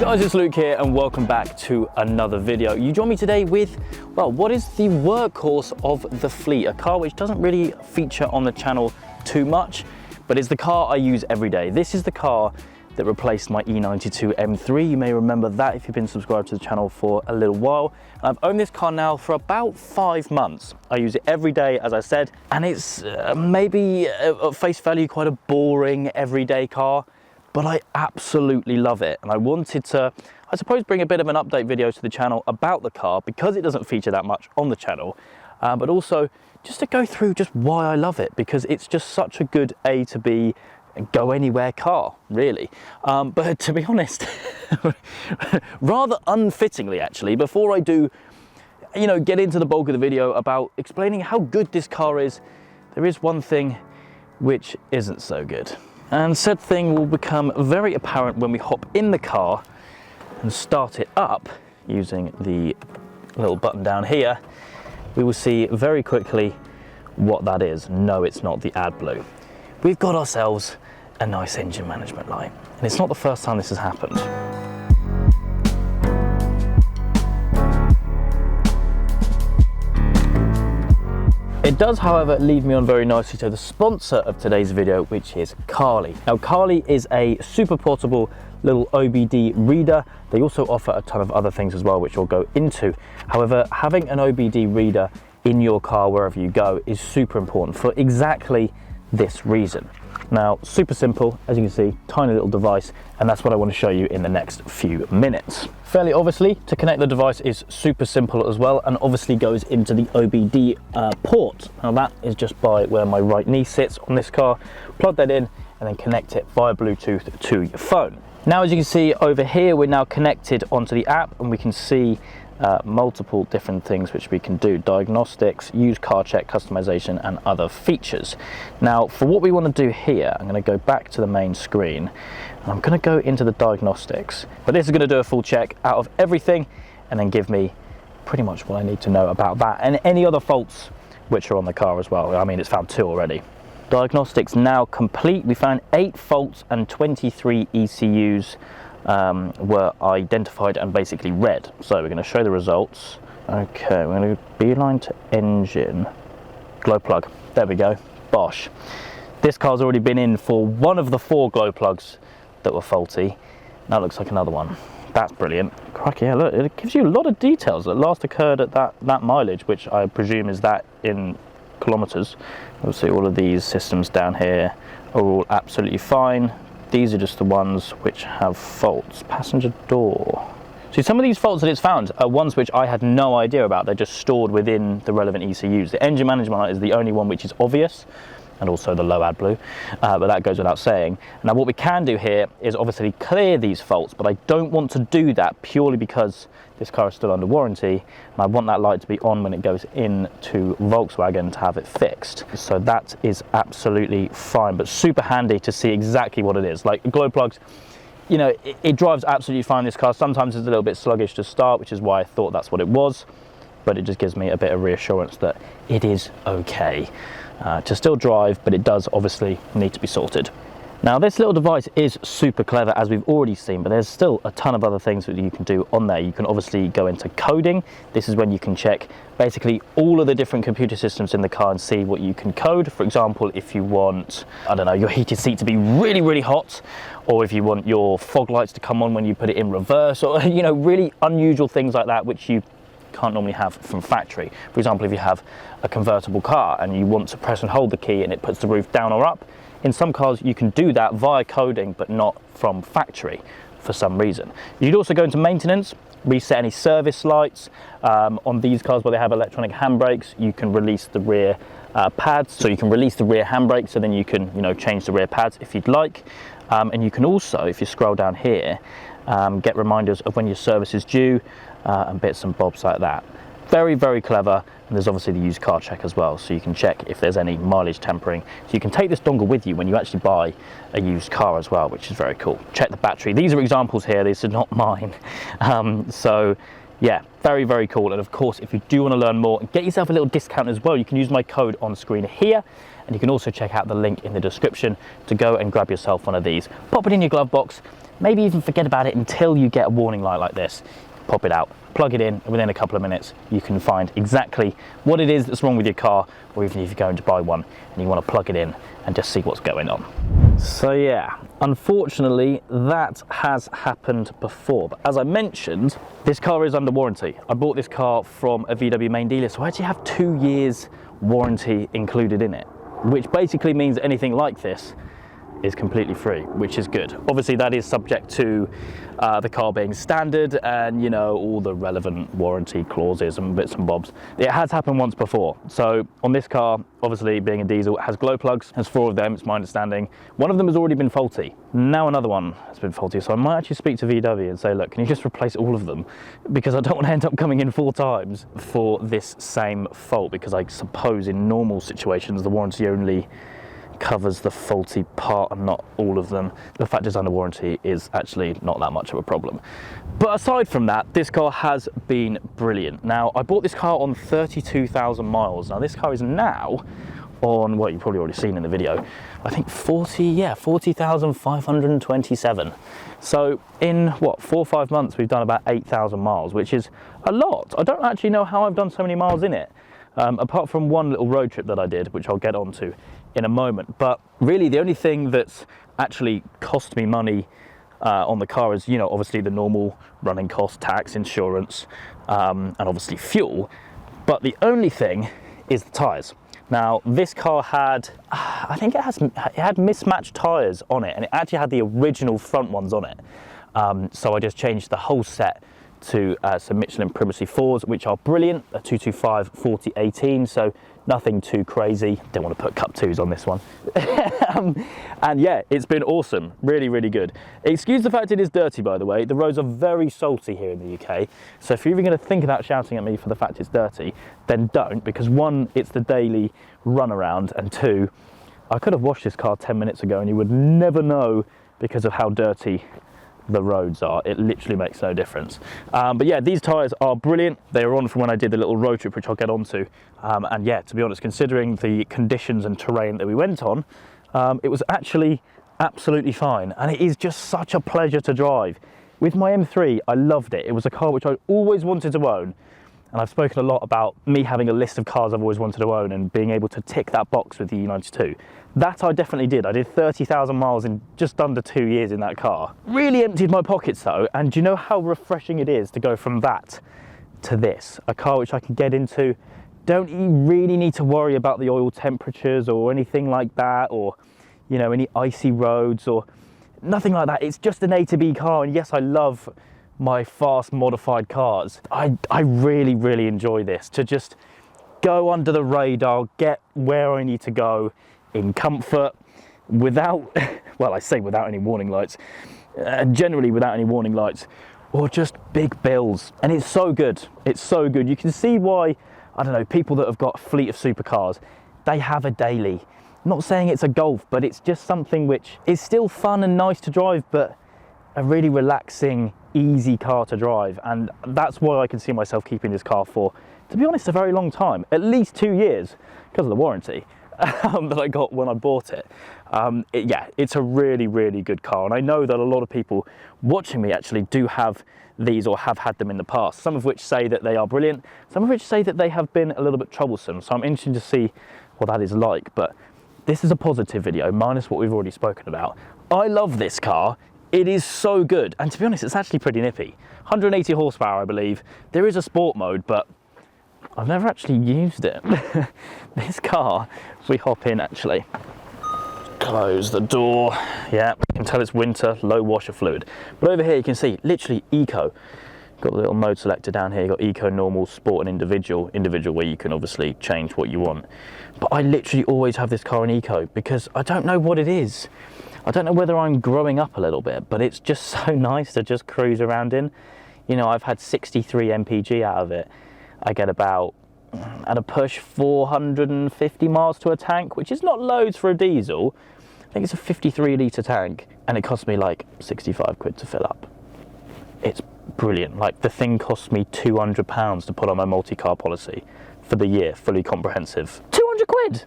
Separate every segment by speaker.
Speaker 1: Hey guys, it's Luke here and welcome back to another video. You join me today with, well, what is the workhorse of the fleet? A car which doesn't really feature on the channel too much, but it's the car I use every day. This is the car that replaced my E92 M3. You may remember that if you've been subscribed to the channel for a little while. I've owned this car now for about 5 months. I use it every day, as I said, and it's maybe at face value quite a boring everyday car, but I absolutely love it. And I wanted to, I suppose, bring a bit of an update video to the channel about the car because it doesn't feature that much on the channel, but also just to go through just why I love it, because it's just such a good A to B, go anywhere car, really. But to be honest, rather unfittingly actually, before I do, get into the bulk of the video about explaining how good this car is, there is one thing which isn't so good. And said thing will become very apparent when we hop in the car and start it up using the little button down here. We will see very quickly what that is. No, it's not the AdBlue. We've got ourselves a nice engine management light, and it's not the first time this has happened. It does, however, lead me on very nicely to the sponsor of today's video, which is Carly. Now, Carly is a super portable little OBD reader. They also offer a ton of other things as well, which we'll go into. However, having an OBD reader in your car wherever you go is super important for exactly this reason. Now, super simple, as you can see, tiny little device, and that's what I want to show you in the next few minutes. Fairly obviously, to connect the device is super simple as well, and obviously goes into the OBD port. Now that is just by where my right knee sits on this car. Plug that in and then connect it via Bluetooth to your phone. Now, as you can see over here, we're now connected onto the app, and we can see multiple different things which we can do: diagnostics, used car check, customization, and other features. Now, for what we want to do here, I'm going to go back to the main screen and I'm going to go into the diagnostics, but this is going to do a full check out of everything and then give me pretty much what I need to know about that and any other faults which are on the car as well. I mean, it's found 2 already. Diagnostics now complete. We found 8 faults and 23 ECUs were identified and basically read. So we're going to show the results. Okay, we're going to beeline to engine, glow plug. There we go. Bosh. This car's already been in for one of the 4 glow plugs that were faulty. That looks like another one. That's brilliant. Crikey, yeah, look, it gives you a lot of details that last occurred at that mileage, which I presume is that in kilometers. You'll see all of these systems down here are all absolutely fine. These are just the ones which have faults. Passenger door. See, some of these faults that it's found are ones which I had no idea about. They're just stored within the relevant ECUs. The engine management light is the only one which is obvious, and also the low AdBlue, but that goes without saying. Now, what we can do here is obviously clear these faults, but I don't want to do that purely because this car is still under warranty, and I want that light to be on when it goes into Volkswagen to have it fixed. So that is absolutely fine, but super handy to see exactly what it is. Like glow plugs, it drives absolutely fine, this car. Sometimes it's a little bit sluggish to start, which is why I thought that's what it was, but it just gives me a bit of reassurance that it is okay to still drive, but it does obviously need to be sorted. Now, this little device is super clever, as we've already seen, but there's still a ton of other things that you can do on there. You can obviously go into coding. This is when you can check basically all of the different computer systems in the car and see what you can code. For example, if you want, I don't know, your heated seat to be really, really hot, or if you want your fog lights to come on when you put it in reverse, or, really unusual things like that, which you can't normally have from factory. For example, if you have a convertible car and you want to press and hold the key and it puts the roof down or up, in some cars you can do that via coding, but not from factory for some reason. You'd also go into maintenance, reset any service lights. On these cars where they have electronic handbrakes, you can release the rear pads, so you can release the rear handbrake, so then you can change the rear pads if you'd like. And you can also, if you scroll down here, get reminders of when your service is due, and bits and bobs like that. Very, very clever. And there's obviously the used car check as well, so you can check if there's any mileage tampering. So you can take this dongle with you when you actually buy a used car as well, which is very cool. Check the battery. These are examples here, these are not mine. So yeah, very, very cool. And of course, if you do want to learn more and get yourself a little discount as well, you can use my code on screen here. And you can also check out the link in the description to go and grab yourself one of these. Pop it in your glove box, maybe even forget about it until you get a warning light like this. Pop it out, plug it in, and within a couple of minutes, you can find exactly what it is that's wrong with your car, or even if you're going to buy one and you want to plug it in and just see what's going on. So yeah, unfortunately, that has happened before. But as I mentioned, this car is under warranty. I bought this car from a VW main dealer, so I actually have 2 years warranty included in it, which basically means anything like this is completely free, which is good. Obviously, that is subject to the car being standard and, you know, all the relevant warranty clauses and bits and bobs. It has happened once before. So on this car, obviously being a diesel, it has glow plugs. There's 4 of them, it's my understanding. One of them has already been faulty. Now another one has been faulty. So I might actually speak to VW and say, look, can you just replace all of them? Because I don't want to end up coming in 4 times for this same fault, because I suppose in normal situations, the warranty only covers the faulty part and not all of them. The fact it's under warranty is actually not that much of a problem. But aside from that, this car has been brilliant. Now, I bought this car on 32,000 miles. Now, this car is now on, well, you've probably already seen in the video, I think 40,527. So in what, 4 or 5 months, we've done about 8,000 miles, which is a lot. I don't actually know how I've done so many miles in it. Apart from one little road trip that I did, which I'll get onto in a moment. But really the only thing that's actually cost me money on the car is, you know, obviously the normal running cost, tax, insurance, and obviously fuel. But the only thing is the tyres. Now this car had, I think it had mismatched tyres on it, and it actually had the original front ones on it. So I just changed the whole set to some Michelin Primacy 4s, which are brilliant, a 225 40/18, so nothing too crazy. Don't want to put Cup 2s on this one. And yeah, it's been awesome, really, really good. Excuse the fact it is dirty, by the way. The roads are very salty here in the UK, so if you're even going to think about shouting at me for the fact it's dirty, then don't, because 1, it's the daily run around, and 2, I could have washed this car 10 minutes ago and you would never know because of how dirty the roads are. It literally makes no difference. But yeah, these tyres are brilliant. They were on from when I did the little road trip, which I'll get onto. And yeah, to be honest, considering the conditions and terrain that we went on, it was actually absolutely fine. And it is just such a pleasure to drive. With my M3, I loved it. It was a car which I always wanted to own. And I've spoken a lot about me having a list of cars I've always wanted to own and being able to tick that box with the E92. That I definitely did. I did 30,000 miles in just under 2 years in that car. Really emptied my pockets though, and do you know how refreshing it is to go from that to this? A car which I can get into, don't really need to worry about the oil temperatures or anything like that, or, you know, any icy roads or nothing like that. It's just an A to B car, and yes, I love my fast modified cars. I really, really enjoy this, to just go under the radar, get where I need to go in comfort, without, well, I say without any warning lights, generally without any warning lights, or just big bills. And it's so good, it's so good. You can see why, I don't know, people that have got a fleet of supercars, they have a daily. I'm not saying it's a Golf, but it's just something which is still fun and nice to drive, but a really relaxing, easy car to drive. And that's why I can see myself keeping this car for, to be honest, a very long time, at least 2 years, because of the warranty that I got when I bought it. Yeah, it's a really, really good car. And I know that a lot of people watching me actually do have these or have had them in the past, some of which say that they are brilliant, some of which say that they have been a little bit troublesome. So I'm interested to see what that is like. But this is a positive video, minus what we've already spoken about. I love this car. It is so good. And to be honest, it's actually pretty nippy. 180 horsepower, I believe. There is a sport mode, but I've never actually used it. This car, if we hop in actually, close the door. Yeah, you can tell it's winter, low washer fluid. But over here you can see, literally eco. Got the little mode selector down here. You've got eco, normal, sport and individual. Individual where you can obviously change what you want. But I literally always have this car in eco because I don't know what it is. I don't know whether I'm growing up a little bit, but it's just so nice to just cruise around in. You know, I've had 63 mpg out of it. I get about, at a push, 450 miles to a tank, which is not loads for a diesel. I think it's a 53 litre tank, and it cost me like 65 quid to fill up. It's brilliant. Like, the thing cost me £200 to put on my multi-car policy for the year, fully comprehensive. 200 quid!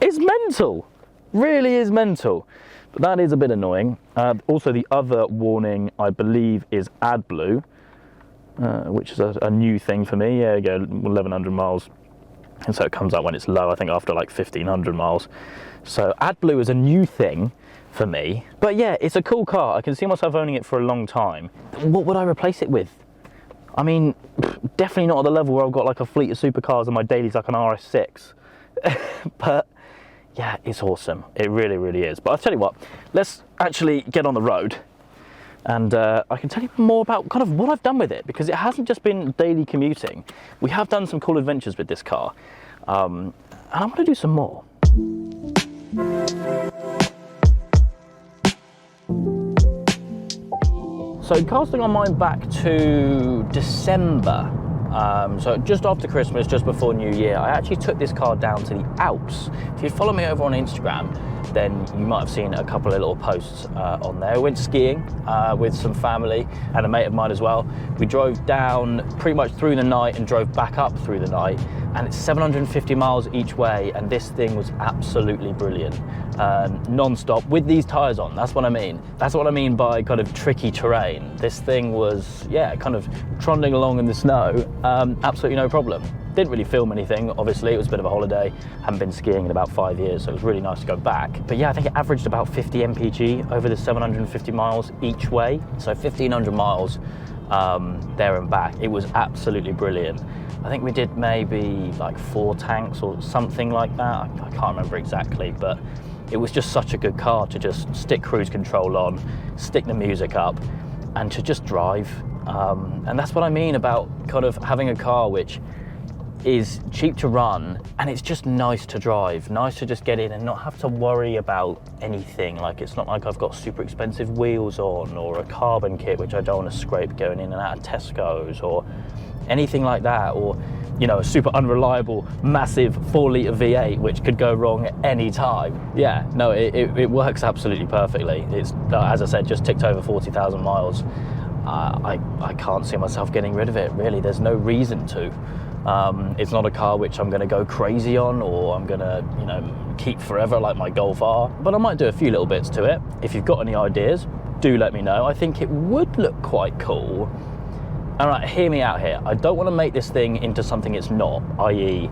Speaker 1: It's mental, really is mental. But that is a bit annoying. Also, the other warning, I believe, is AdBlue, which is a new thing for me. Yeah, you go 1100 miles. And so it comes out when it's low, I think after like 1500 miles. So AdBlue is a new thing for me. But yeah, it's a cool car. I can see myself owning it for a long time. What would I replace it with? I mean, definitely not at the level where I've got like a fleet of supercars and my daily's like an RS6. But yeah, it's awesome. It really, really is. But I'll tell you what, let's actually get on the road. And I can tell you more about kind of what I've done with it, because it hasn't just been daily commuting. We have done some cool adventures with this car, and I want to do some more. So casting our mind back to December, so just after Christmas, just before New Year, I actually took this car down to the Alps. If you follow me over on Instagram, then you might have seen a couple of little posts on there. I went skiing with some family and a mate of mine as well. We drove down pretty much through the night and drove back up through the night, and it's 750 miles each way, and this thing was absolutely brilliant. Non-stop with these tyres on, that's what I mean. That's what I mean by kind of tricky terrain. This thing was, yeah, kind of trundling along in the snow, absolutely no problem. Didn't really film anything, obviously, it was a bit of a holiday. Hadn't been skiing in about 5 years, so it was really nice to go back. But yeah, I think it averaged about 50 mpg over the 750 miles each way. So 1500 miles there and back. It was absolutely brilliant. I think we did maybe like 4 tanks or something like that. I can't remember exactly, but it was just such a good car to just stick cruise control on, stick the music up, and to just drive. And that's what I mean about kind of having a car which is cheap to run, and it's just nice to drive, nice to just get in and not have to worry about anything. Like, it's not like I've got super expensive wheels on, or a carbon kit which I don't want to scrape going in and out of Tesco's, or anything like that, or, you know, a super unreliable massive 4-litre V8 which could go wrong at any time. Yeah, no, it works absolutely perfectly. It's, as I said, just ticked over 40,000 miles. I can't see myself getting rid of it, really. There's no reason to. It's not a car which I'm going to go crazy on, or I'm going to, you know, keep forever like my Golf R, but I might do a few little bits to it. If you've got any ideas, do let me know. I think it would look quite cool. All right, hear me out here. I don't want to make this thing into something it's not, i.e.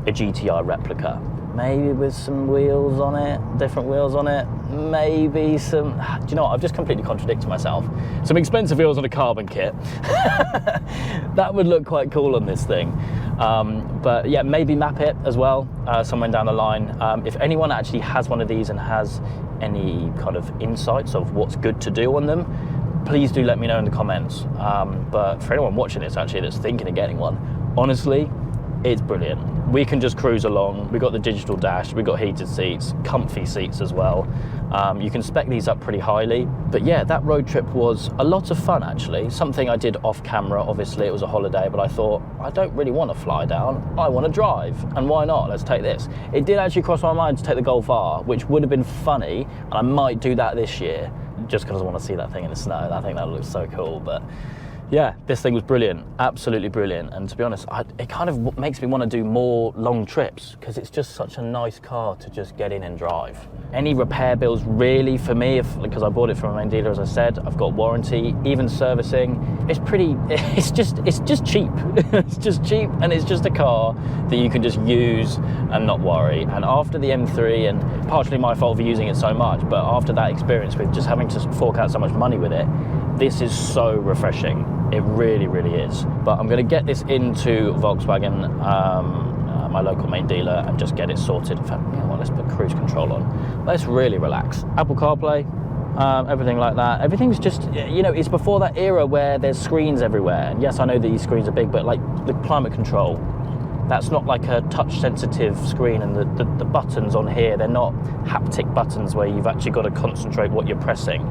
Speaker 1: a GTI replica. Maybe with some wheels on it, different wheels on it, maybe some, do you know what, I've just completely contradicted myself. Some expensive wheels on a carbon kit. That would look quite cool on this thing. But yeah, maybe map it as well, somewhere down the line. If anyone actually has one of these and has any kind of insights of what's good to do on them, please do let me know in the comments. But for anyone watching this actually that's thinking of getting one, honestly, it's brilliant. We can just cruise along. We've got the digital dash, we've got heated seats, comfy seats as well. You can spec these up pretty highly. But yeah, that road trip was a lot of fun actually. Something I did off camera, obviously it was a holiday, but I thought, I don't really want to fly down, I want to drive, and why not? Let's take this. It did actually cross my mind to take the Golf R, which would have been funny, and I might do that this year, just because I want to see that thing in the snow. I think that looks so cool. But yeah, this thing was brilliant, absolutely brilliant. And to be honest, it kind of makes me want to do more long trips, because it's just such a nice car to just get in and drive. Any repair bills really for me, because I bought it from a main dealer, as I said, I've got warranty, even servicing. It's just cheap. It's just cheap, and it's just a car that you can just use and not worry. And after the M3, and partially my fault for using it so much, but after that experience with just having to fork out so much money with it, this is so refreshing. It really, really is. But I'm going to get this into Volkswagen, my local main dealer, and just get it sorted. In fact, you know what, let's put cruise control on. Let's really relax. Apple CarPlay, everything like that. Everything's just, you know, it's before that era where there's screens everywhere. And yes, I know these screens are big, but like the climate control, that's not like a touch sensitive screen, and the buttons on here, they're not haptic buttons where you've actually got to concentrate what you're pressing.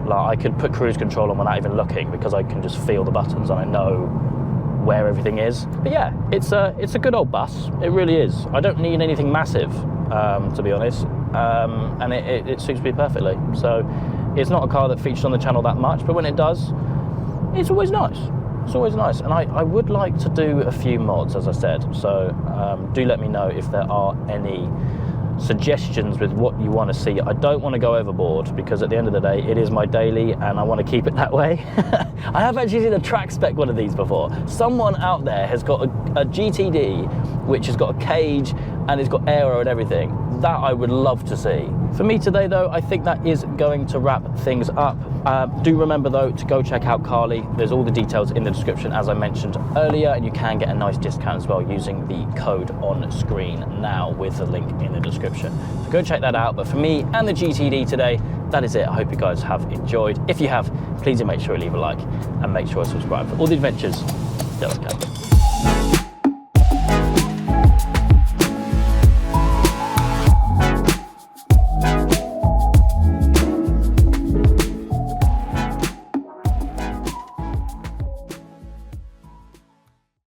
Speaker 1: Like, I could put cruise control on without even looking, because I can just feel the buttons and I know where everything is. But yeah, it's a good old bus. It really is. I don't need anything massive, to be honest, and it suits me perfectly. So it's not a car that features on the channel that much, but when it does, it's always nice. It's always nice, and I would like to do a few mods, as I said, so do let me know if there are any suggestions with what you want to see. I don't want to go overboard, because at the end of the day it is my daily and I want to keep it that way. I have actually seen a track spec one of these before. Someone out there has got a GTD which has got a cage and it's got aero and everything. That I would love to see. For me today though, I think that is going to wrap things up. Do remember though to go check out Carly. There's all the details in the description as I mentioned earlier, and you can get a nice discount as well using the code on screen now with the link in the description. So go check that out. But for me and the GTD today, that is it. I hope you guys have enjoyed. If you have, please do make sure you leave a like and make sure to subscribe for all the adventures still to come.